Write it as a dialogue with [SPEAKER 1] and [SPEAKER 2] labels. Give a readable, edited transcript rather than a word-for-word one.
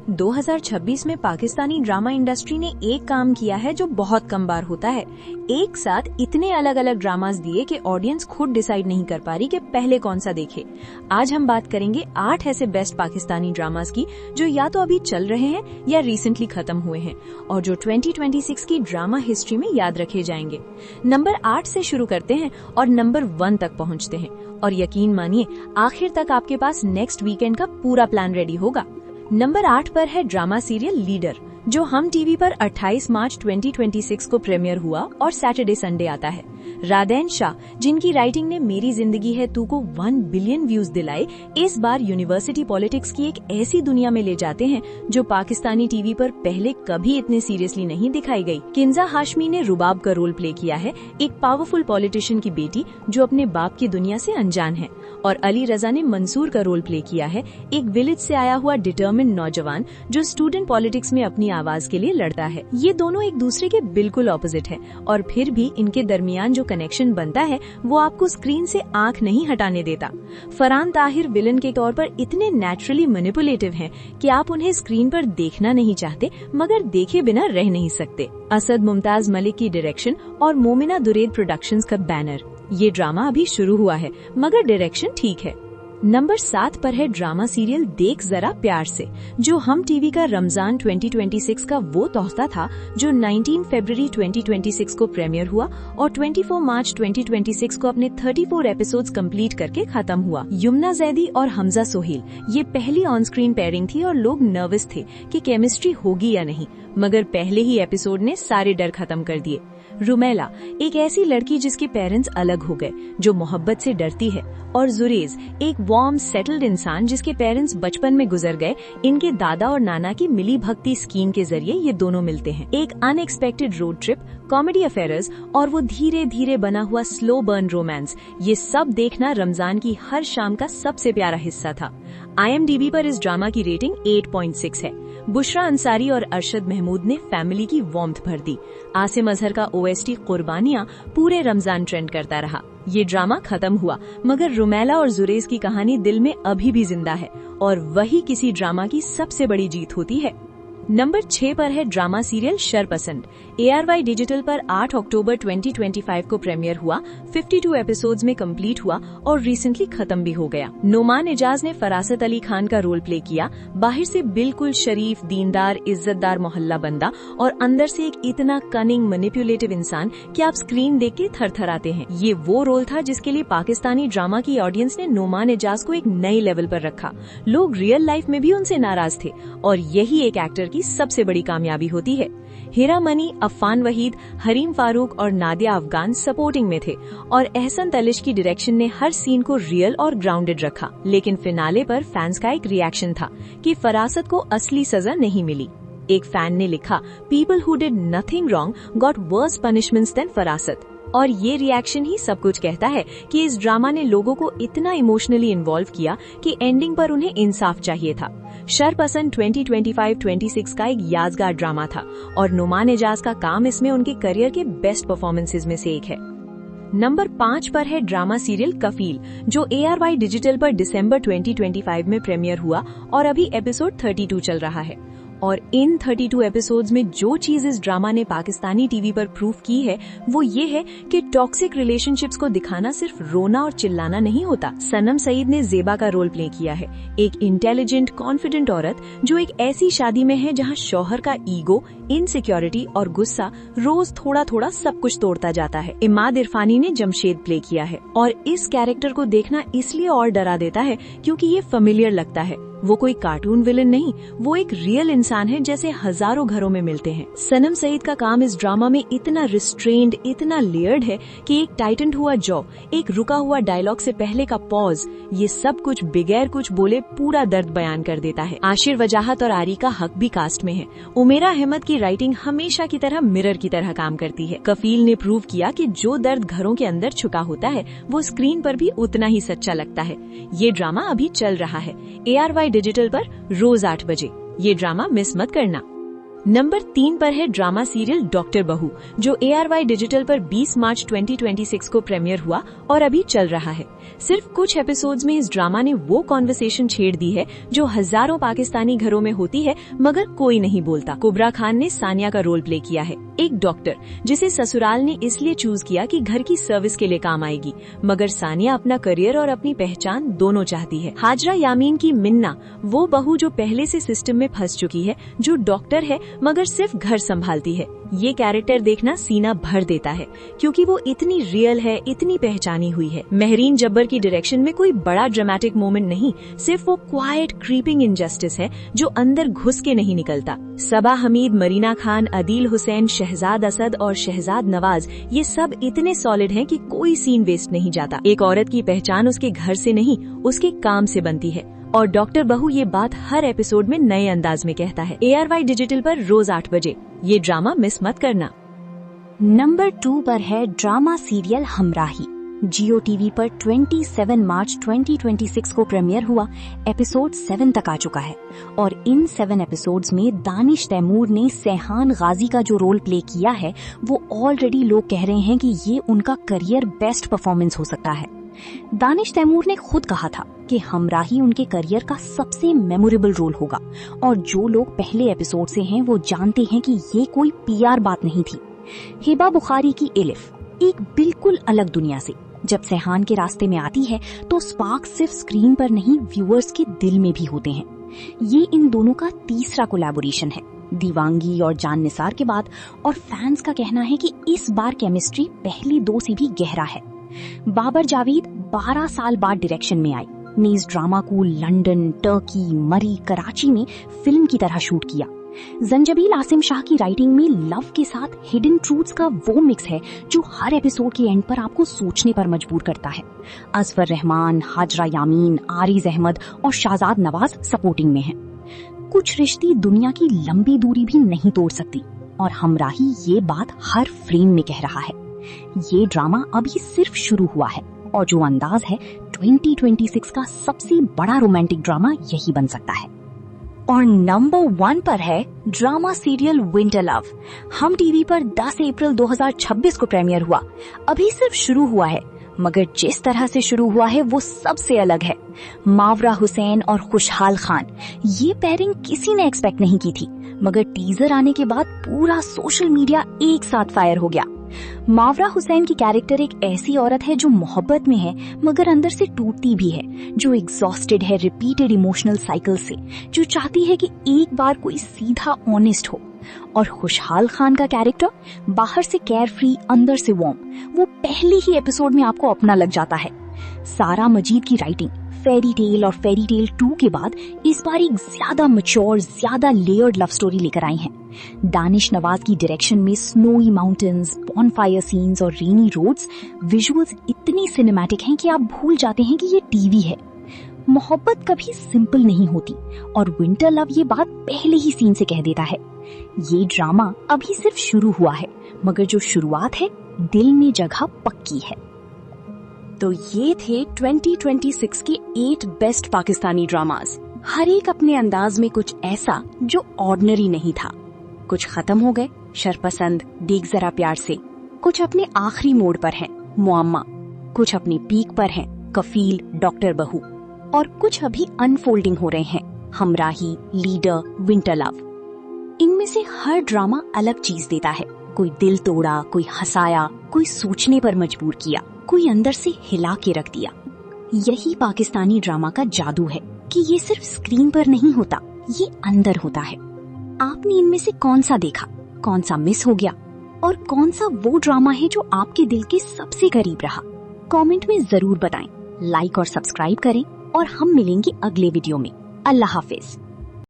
[SPEAKER 1] 2026 में Pakistani drama industry ने एक काम किया है जो बहुत कम बार होता है। एक साथ इतने अलग अलग ड्रामास दिए कि ऑडियंस खुद डिसाइड नहीं कर पा रही कि पहले कौन सा देखे। आज हम बात करेंगे 8 ऐसे बेस्ट पाकिस्तानी ड्रामास की जो या तो अभी चल रहे हैं या रिसेंटली खत्म हुए हैं और जो 2026 की ड्रामा हिस्ट्री में याद रखे जाएंगे। नंबर 8 से शुरू करते हैं और नंबर 1 तक पहुंचते हैं और यकीन मानिए आखिर तक आपके पास नेक्स्ट वीकेंड का पूरा प्लान रेडी होगा। नंबर 8 पर है ड्रामा सीरियल लीडर, जो हम टीवी पर 28 मार्च 2026 को प्रीमियर हुआ और सैटरडे संडे आता है। रादेन शाह, जिनकी राइटिंग ने मेरी जिंदगी है तू को 1 बिलियन व्यूज दिलाए, इस बार यूनिवर्सिटी पॉलिटिक्स की एक ऐसी दुनिया में ले जाते हैं जो पाकिस्तानी टीवी पर पहले कभी इतने सीरियसली नहीं दिखाई गई। किंजा हाशमी ने रुबाब का रोल प्ले किया है, एक पावरफुल पॉलिटिशियन की बेटी जो अपने बाप की दुनिया से अनजान है, और अली रजा ने मंसूर का रोल प्ले किया है, एक विलेज से आया हुआ डिटर्मिन्ड नौजवान जो स्टूडेंट पॉलिटिक्स में अपनी आवाज के लिए लड़ता है। ये दोनों एक दूसरे के बिल्कुल ऑपोजिट है और फिर भी इनके दरमियान जो कनेक्शन बनता है वो आपको स्क्रीन से आंख नहीं हटाने देता। फरहान ताहिर विलन के तौर पर इतने नेचुरली मैनिपुलेटिव हैं कि आप उन्हें स्क्रीन पर देखना नहीं चाहते मगर देखे बिना रह नहीं सकते। असद मुमताज मलिक की डायरेक्शन और मोमिना दुरेद प्रोडक्शंस का बैनर। ये ड्रामा अभी शुरू हुआ है मगर डायरेक्शन ठीक है। नंबर 7 पर है ड्रामा सीरियल देख जरा प्यार से, जो हम टीवी का रमजान 2026 का वो तोहफा था जो 19 फरवरी 2026 को प्रीमियर हुआ और 24 मार्च 2026 को अपने 34 एपिसोड्स कंप्लीट करके खत्म हुआ। यमुना जैदी और हमजा सोहेल, ये पहली ऑन स्क्रीन पेयरिंग थी और लोग नर्वस थे कि केमिस्ट्री होगी या नहीं, मगर पहले ही एपिसोड ने सारे डर खत्म कर दिए। रुमेला, एक ऐसी लड़की जिसके पेरेंट्स अलग हो गए, जो मोहब्बत से डरती है, और जुरेज, एक वार्म सेटल्ड इंसान जिसके पेरेंट्स बचपन में गुजर गए। इनके दादा और नाना की मिली भक्ति स्कीम के जरिए ये दोनों मिलते हैं। एक unexpected road trip, comedy affairs और वो धीरे धीरे बना हुआ स्लो बर्न रोमांस, ये सब देखना रमजान की हर शाम का सबसे प्यारा हिस्सा था। IMDb पर इस ड्रामा की रेटिंग 8.6 है। बुशरा अंसारी और अरशद महमूद ने फैमिली की वार्मथ भर दी। आसिम अजहर का OST कुर्बानियां पूरे रमजान ट्रेंड करता रहा। ये ड्रामा खत्म हुआ मगर रुमेला और जुरेज की कहानी दिल में अभी भी जिंदा है और वही किसी ड्रामा की सबसे बड़ी जीत होती है। नंबर 6 पर है ड्रामा सीरियल शरपसंद। ARY डिजिटल पर 8 अक्टूबर 2025 को प्रीमियर हुआ, 52 एपिसोड्स में कंप्लीट हुआ और रिसेंटली खत्म भी हो गया। नोमान एजाज ने फरासत अली खान का रोल प्ले किया, बाहर से बिल्कुल शरीफ, दीनदार, इज्जतदार मोहल्ला बंदा और अंदर से एक इतना कनिंग मैनिपुलेटिव इंसान कि आप स्क्रीन देख के थरथराते हैं। ये वो रोल था जिसके लिए पाकिस्तानी ड्रामा की ऑडियंस ने नोमान एजाज को एक नए लेवल पर रखा। लोग रियल लाइफ में भी उनसे नाराज थे और यही एक एक्टर की सबसे बड़ी कामयाबी होती है। हीरा मनी, अफान वहीद, हरीम फारूक और नादिया अफगान सपोर्टिंग में थे और एहसन तलिश की डायरेक्शन ने हर सीन को रियल और ग्राउंडेड रखा। लेकिन फिनाले पर फैंस का एक रिएक्शन था कि फरासत को असली सजा नहीं मिली। एक फैन ने लिखा, people who did nothing wrong got worse punishments than Farasat. और ये रिएक्शन ही सब कुछ कहता है कि इस ड्रामा ने लोगों को इतना इमोशनली इन्वॉल्व किया कि एंडिंग पर उन्हें इंसाफ चाहिए था। शरपसंद 2025-26 का एक यादगार ड्रामा था और नोमान एजाज का काम इसमें उनके करियर के बेस्ट परफॉर्मेंसेज में से एक है। नंबर 5 पर है ड्रामा सीरियल कफील, जो ARY डिजिटल पर दिसंबर 2025 में प्रीमियर हुआ और अभी एपिसोड 32 चल रहा है। और इन 32 एपिसोड्स में जो चीज इस ड्रामा ने पाकिस्तानी टीवी पर प्रूफ की है वो ये है कि टॉक्सिक रिलेशनशिप्स को दिखाना सिर्फ रोना और चिल्लाना नहीं होता। सनम सईद ने जेबा का रोल प्ले किया है, एक इंटेलिजेंट, कॉन्फिडेंट औरत जो एक ऐसी शादी में है जहां शौहर का ईगो, इनसिक्योरिटी और गुस्सा रोज थोड़ा थोड़ा सब कुछ तोड़ता जाता है। इमाद इरफानी ने जमशेद प्ले किया है और इस कैरेक्टर को देखना इसलिए और डरा देता है क्योंकि ये फेमिलियर लगता है। वो कोई कार्टून विलन नहीं, वो एक रियल इंसान है जैसे हजारों घरों में मिलते हैं। सनम सईद का काम इस ड्रामा में इतना रिस्ट्रेन्ड, इतना लेयर्ड है कि एक टाइटन हुआ जॉ, एक रुका हुआ डायलॉग से पहले का पॉज, ये सब कुछ बिगैर कुछ बोले पूरा दर्द बयान कर देता है। आशिर वजाहत और आरी का हक भी कास्ट में है। उमेरा अहमद की राइटिंग हमेशा की तरह मिरर की तरह काम करती है। कफील ने प्रूव किया कि जो दर्द घरों के अंदर छुपा होता है वो स्क्रीन पर भी उतना ही सच्चा लगता है। ये ड्रामा अभी चल रहा है ARY डिजिटल पर रोज 8 बजे। ये ड्रामा मिस मत करना। नंबर 3 पर है ड्रामा सीरियल डॉक्टर बहू, जो ARY डिजिटल पर 20 मार्च 2026 को प्रीमियर हुआ और अभी चल रहा है। सिर्फ कुछ एपिसोड्स में इस ड्रामा ने वो कॉन्वर्सेशन छेड़ दी है जो हजारों पाकिस्तानी घरों में होती है मगर कोई नहीं बोलता। कुबरा खान ने सानिया का रोल प्ले किया है, एक डॉक्टर जिसे ससुराल ने इसलिए चूज किया कि घर की सर्विस के लिए काम आएगी, मगर सानिया अपना करियर और अपनी पहचान दोनों चाहती है। हाजरा यामीन की मिन्ना वो बहू जो पहले से सिस्टम में फंस चुकी है, जो डॉक्टर है मगर सिर्फ घर संभालती है। ये कैरेक्टर देखना सीना भर देता है क्योंकि वो इतनी रियल है, इतनी पहचानी हुई है। महरीन जब्बर की डायरेक्शन में कोई बड़ा ड्रामेटिक मोमेंट नहीं, सिर्फ वो क्वाइट क्रीपिंग इनजस्टिस है जो अंदर घुस के नहीं निकलता। सबा हमीद, मरीना खान, अदील हुसैन, शहजाद असद और शहजाद नवाज, ये सब इतने सॉलिड हैं कि कोई सीन वेस्ट नहीं जाता। एक औरत की पहचान उसके घर से नहीं, उसके काम से बनती है और डॉक्टर बहू ये बात हर एपिसोड में नए अंदाज में कहता है। ARY डिजिटल पर रोज 8 बजे ये ड्रामा मिस मत करना।
[SPEAKER 2] नंबर 2 पर है ड्रामा सीरियल हमराही। जियो टीवी पर 27 मार्च 2026 को प्रीमियर हुआ। एपिसोड 7 तक आ चुका है और इन 7 एपिसोड्स में दानिश तैमूर ने सैहान गाजी का जो रोल प्ले किया है, वो ऑलरेडी लोग कह रहे हैं कि ये उनका करियर बेस्ट परफॉर्मेंस हो सकता है। दानिश तैमूर ने खुद कहा था कि हमराही उनके करियर का सबसे मेमोरेबल रोल होगा और जो लोग पहले एपिसोड से हैं वो जानते हैं कि ये कोई PR बात नहीं थी। हिबा बुखारी की एलिफ एक बिल्कुल अलग दुनिया से जब सैहान के रास्ते में आती है तो स्पार्क सिर्फ स्क्रीन पर नहीं, व्यूअर्स के दिल में भी होते हैं। ये इन दोनों का तीसरा कोलैबोरेशन है दीवांगी और जान निसार के बाद, और फैंस का कहना है कि इस बार केमिस्ट्री पहली 2 से भी गहरा है। बाबर जावेद 12 साल बाद डायरेक्शन में आई ने इस ड्रामा को लंदन, टर्की, मरी, कराची में फिल्म की तरह शूट किया। जंजबील आसिम शाह की राइटिंग में लव के साथ हिडन ट्रूथ्स का वो मिक्स है जो हर एपिसोड के एंड पर आपको सोचने पर मजबूर करता है। असफर रहमान, हाजरा यामीन, आरिज अहमद और शहजाद नवाज सपोर्टिंग में हैं। कुछ रिश्ते दुनिया की लंबी दूरी भी नहीं तोड़ सकती और हमराही ये बात हर फ्रेम में कह रहा है। ये ड्रामा अभी सिर्फ शुरू हुआ है और जो अंदाज है 2026 का सबसे बड़ा रोमांटिक ड्रामा यही बन सकता है। और नंबर 1 पर है ड्रामा सीरियल विंटर लव। हम टीवी पर 10 अप्रैल 2026 को प्रीमियर हुआ। अभी सिर्फ शुरू हुआ है मगर जिस तरह से शुरू हुआ है वो सबसे अलग है। मावरा हुसैन और खुशहाल खान, ये पेयरिंग किसी ने एक्सपेक्ट नहीं की थी मगर टीजर आने के बाद पूरा सोशल मीडिया एक साथ फायर हो गया। मावरा हुसैन की कैरेक्टर एक ऐसी औरत है जो मोहब्बत में है मगर अंदर से टूटती भी है, जो एग्जॉस्टेड है रिपीटेड इमोशनल साइकिल से, जो चाहती है कि एक बार कोई सीधा ऑनेस्ट हो। और खुशहाल खान का कैरेक्टर बाहर से केयर फ्री, अंदर से वार्म, वो पहले ही एपिसोड में आपको अपना लग जाता है। सारा मजीद की राइटिंग फेरी टेल और फेरी टेल 2 के बाद इस बार एक ज्यादा मैच्योर, ज्यादा लेयर्ड लव स्टोरी लेकर आई हैं। दानिश नवाज की डायरेक्शन में स्नोई माउंटेन्स, बॉनफायर सीन्स और रेनी रोड्स, विजुअल्स इतनी सिनेमैटिक हैं कि आप भूल जाते हैं कि ये टीवी है। मोहब्बत कभी सिंपल नहीं होती और विंटर लव ये बात पहले ही सीन से कह देता है। ये ड्रामा अभी सिर्फ शुरू हुआ है मगर जो शुरुआत है दिल में जगह पक्की है।
[SPEAKER 1] तो ये थे 2026 के 8 बेस्ट पाकिस्तानी ड्रामास। हर एक अपने अंदाज में कुछ ऐसा जो ऑर्डिनरी नहीं था। कुछ खत्म हो गए, शरपसंद, देख जरा प्यार से। कुछ अपने आखिरी मोड़ पर हैं, मुअम्मा। कुछ अपने पीक पर हैं, कफील, डॉक्टर बहू। और कुछ अभी अनफोल्डिंग हो रहे हैं, हमराही, लीडर, विंटर लव। इनमें से हर ड्रामा अलग चीज देता है। कोई दिल तोड़ा, कोई हंसाया, कोई सोचने पर मजबूर किया, कोई अंदर से हिला के रख दिया। यही पाकिस्तानी ड्रामा का जादू है कि ये सिर्फ स्क्रीन पर नहीं होता, ये अंदर होता है। आपने इनमें से कौन सा देखा, कौन सा मिस हो गया और कौन सा वो ड्रामा है जो आपके दिल के सबसे करीब रहा? कमेंट में जरूर बताएं। लाइक और सब्सक्राइब करें और हम मिलेंगे अगले वीडियो में। अल्लाह हाफिज।